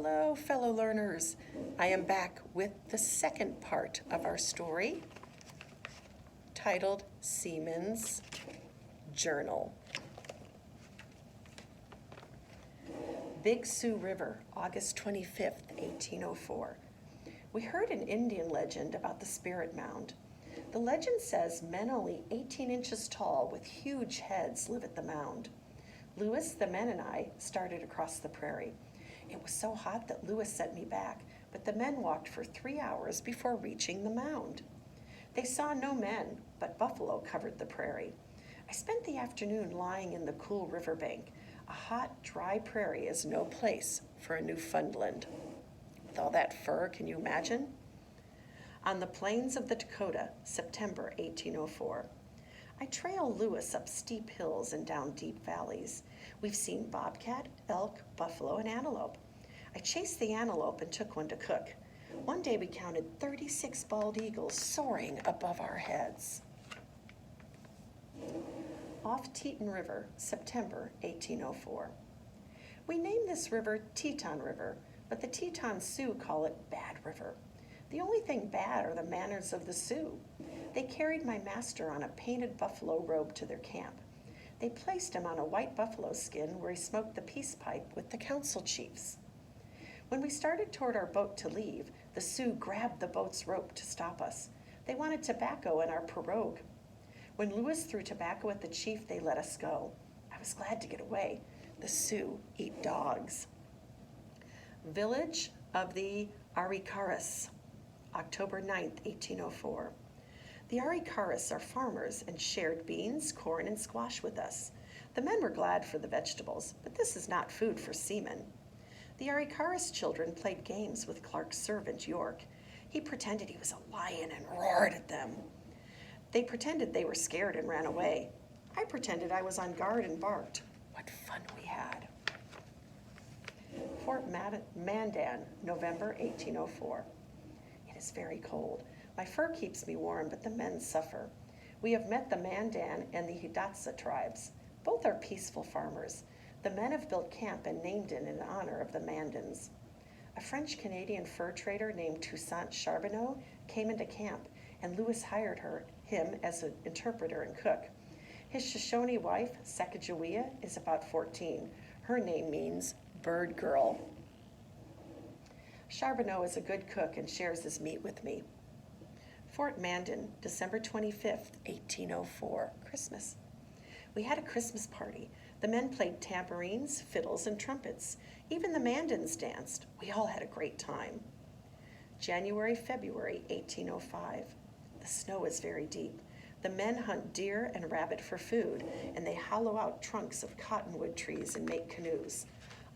Hello, fellow learners. I am back with the second part of our story, titled Seaman's Journal. Big Sioux River, August 25th, 1804. We heard an Indian legend about the Spirit Mound. The legend says men only 18 inches tall with huge heads live at the mound. Lewis, the men, and I started across the prairie. It was so hot that Lewis sent me back, but the men walked for 3 hours before reaching the mound. They saw no men, but buffalo covered the prairie. I spent the afternoon lying in the cool riverbank. A hot, dry prairie is no place for a Newfoundland. With all that fur, can you imagine? On the plains of the Dakota, September 1804. I trail Lewis up steep hills and down deep valleys. We've seen bobcat, elk, buffalo, and antelope. I chased the antelope and took one to cook. One day we counted 36 bald eagles soaring above our heads. Off Teton River, September 1804. We named this river Teton River, but the Teton Sioux call it Bad River. The only thing bad are the manners of the Sioux. They carried my master on a painted buffalo robe to their camp. They placed him on a white buffalo skin where he smoked the peace pipe with the council chiefs. When we started toward our boat to leave, the Sioux grabbed the boat's rope to stop us. They wanted tobacco and our pirogue. When Lewis threw tobacco at the chief, they let us go. I was glad to get away. The Sioux eat dogs. Village of the Arikaras, October 9th, 1804. The Arikaras are farmers and shared beans, corn, and squash with us. The men were glad for the vegetables, but this is not food for seamen. The Arikaras children played games with Clark's servant, York. He pretended he was a lion and roared at them. They pretended they were scared and ran away. I pretended I was on guard and barked. What fun we had. Fort Mandan, November 1804. It is very cold. My fur keeps me warm, but the men suffer. We have met the Mandan and the Hidatsa tribes. Both are peaceful farmers. The men have built camp and named it in honor of the Mandans. A French-Canadian fur trader named Toussaint Charbonneau came into camp, and Lewis hired him as an interpreter and cook. His Shoshone wife, Sacagawea, is about 14. Her name means bird girl. Charbonneau is a good cook and shares his meat with me. Fort Mandan, December 25th, 1804, Christmas. We had a Christmas party. The men played tambourines, fiddles, and trumpets. Even the Mandans danced. We all had a great time. January, February, 1805. The snow is very deep. The men hunt deer and rabbit for food, and they hollow out trunks of cottonwood trees and make canoes.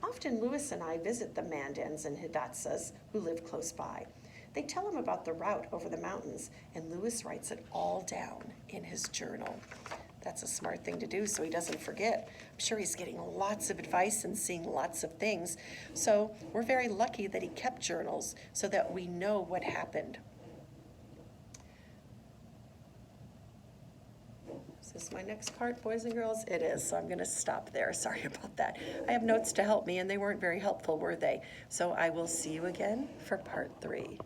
Often Lewis and I visit the Mandans and Hidatsas who live close by. They tell him about the route over the mountains, and Lewis writes it all down in his journal. That's a smart thing to do so he doesn't forget. I'm sure he's getting lots of advice and seeing lots of things. So we're very lucky that he kept journals so that we know what happened. Is this my next part, boys and girls? It is, so I'm going to stop there. Sorry about that. I have notes to help me, and they weren't very helpful, were they? So I will see you again for part 3.